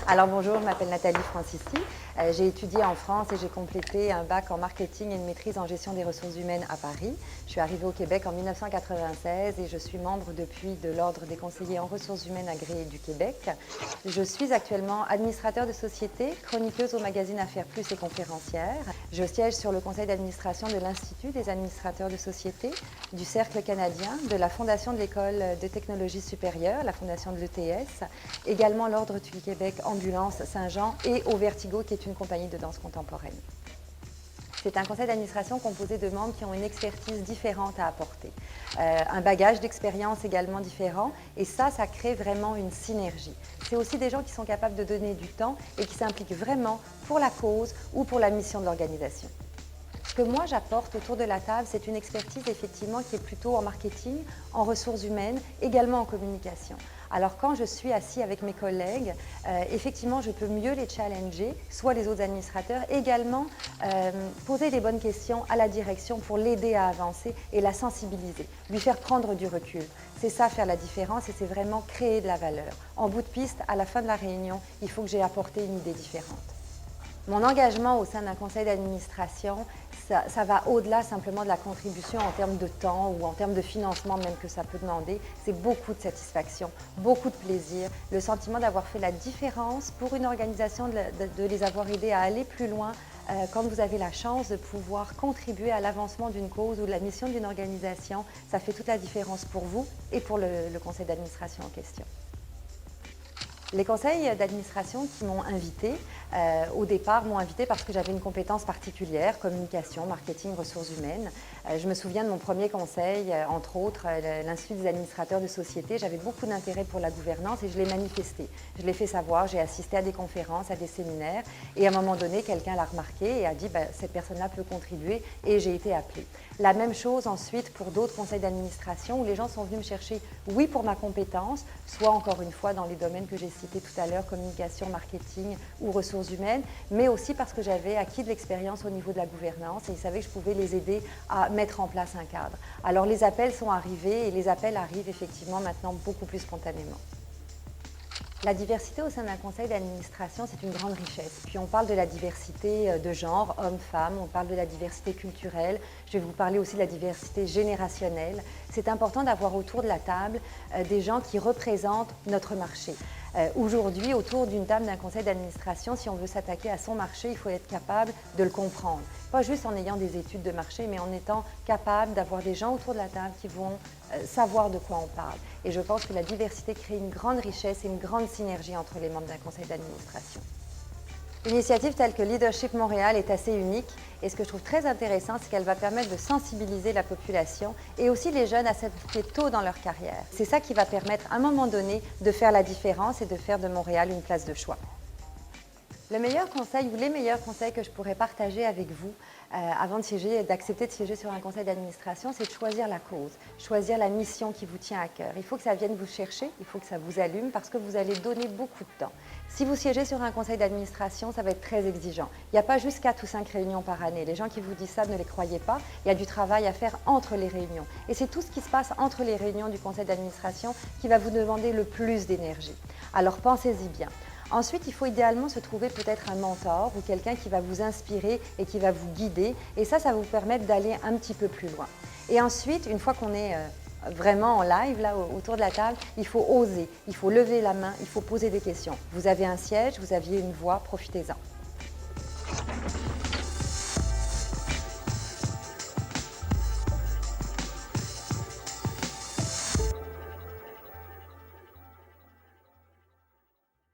Alors bonjour, je m'appelle Nathalie Francisci. J'ai étudié en France et j'ai complété un bac en marketing et une maîtrise en gestion des ressources humaines à Paris. Je suis arrivée au Québec en 1996 et je suis membre depuis de l'Ordre des conseillers en ressources humaines agréés du Québec. Je suis actuellement administrateur de société, chroniqueuse au magazine Affaires Plus et conférencière. Je siège sur le conseil d'administration de l'Institut des administrateurs de société, du Cercle canadien, de la Fondation de l'École de technologie supérieure, la Fondation de l'ETS, également l'Ordre du Québec Ambulance Saint-Jean et au Vertigo, qui est une compagnie de danse contemporaine. C'est un conseil d'administration composé de membres qui ont une expertise différente à apporter, un bagage d'expérience également différent, et ça crée vraiment une synergie. C'est aussi des gens qui sont capables de donner du temps et qui s'impliquent vraiment pour la cause ou pour la mission de l'organisation. Ce que moi j'apporte autour de la table, c'est une expertise effectivement qui est plutôt en marketing, en ressources humaines, également en communication. Alors quand je suis assis avec mes collègues, effectivement je peux mieux les challenger, soit les autres administrateurs, également poser les bonnes questions à la direction pour l'aider à avancer et la sensibiliser, lui faire prendre du recul. C'est ça faire la différence et c'est vraiment créer de la valeur. En bout de piste, à la fin de la réunion, il faut que j'ai apporté une idée différente. Mon engagement au sein d'un conseil d'administration, ça va au-delà simplement de la contribution en termes de temps ou en termes de financement même que ça peut demander. C'est beaucoup de satisfaction, beaucoup de plaisir, le sentiment d'avoir fait la différence pour une organisation, de les avoir aidés à aller plus loin. Quand vous avez la chance de pouvoir contribuer à l'avancement d'une cause ou de la mission d'une organisation, ça fait toute la différence pour vous et pour le conseil d'administration en question. Les conseils d'administration qui m'ont invitée, au départ, m'ont invitée parce que j'avais une compétence particulière, communication, marketing, ressources humaines. Je me souviens de mon premier conseil, entre autres, l'Institut des administrateurs de société. J'avais beaucoup d'intérêt pour la gouvernance et je l'ai manifesté. Je l'ai fait savoir, j'ai assisté à des conférences, à des séminaires et à un moment donné, quelqu'un l'a remarqué et a dit cette personne-là peut contribuer et j'ai été appelée. La même chose ensuite pour d'autres conseils d'administration où les gens sont venus me chercher, oui, pour ma compétence, soit encore une fois dans les domaines que j'ai cités tout à l'heure, communication, marketing ou ressources humaines, mais aussi parce que j'avais acquis de l'expérience au niveau de la gouvernance et ils savaient que je pouvais les aider à mettre en place un cadre. Alors les appels sont arrivés et les appels arrivent effectivement maintenant beaucoup plus spontanément. La diversité au sein d'un conseil d'administration, c'est une grande richesse. Puis on parle de la diversité de genre, hommes, femmes, on parle de la diversité culturelle, je vais vous parler aussi de la diversité générationnelle. C'est important d'avoir autour de la table des gens qui représentent notre marché. Aujourd'hui, autour d'une table d'un conseil d'administration, si on veut s'attaquer à son marché, il faut être capable de le comprendre. Pas juste en ayant des études de marché, mais en étant capable d'avoir des gens autour de la table qui vont savoir de quoi on parle. Et je pense que la diversité crée une grande richesse et une grande synergie entre les membres d'un conseil d'administration. Une initiative telle que Leadership Montréal est assez unique et ce que je trouve très intéressant, c'est qu'elle va permettre de sensibiliser la population et aussi les jeunes à s'impliquer tôt dans leur carrière. C'est ça qui va permettre à un moment donné de faire la différence et de faire de Montréal une place de choix. Le meilleur conseil ou les meilleurs conseils que je pourrais partager avec vous avant de siéger, d'accepter de siéger sur un conseil d'administration, c'est de choisir la cause, choisir la mission qui vous tient à cœur. Il faut que ça vienne vous chercher, il faut que ça vous allume parce que vous allez donner beaucoup de temps. Si vous siégez sur un conseil d'administration, ça va être très exigeant. Il n'y a pas juste 4 ou 5 réunions par année. Les gens qui vous disent ça, ne les croyez pas. Il y a du travail à faire entre les réunions. Et c'est tout ce qui se passe entre les réunions du conseil d'administration qui va vous demander le plus d'énergie. Alors pensez-y bien. Ensuite, il faut idéalement se trouver peut-être un mentor ou quelqu'un qui va vous inspirer et qui va vous guider. Et ça va vous permettre d'aller un petit peu plus loin. Et ensuite, une fois qu'on est vraiment en live, là, autour de la table, il faut oser, il faut lever la main, il faut poser des questions. Vous avez un siège, vous aviez une voix, profitez-en.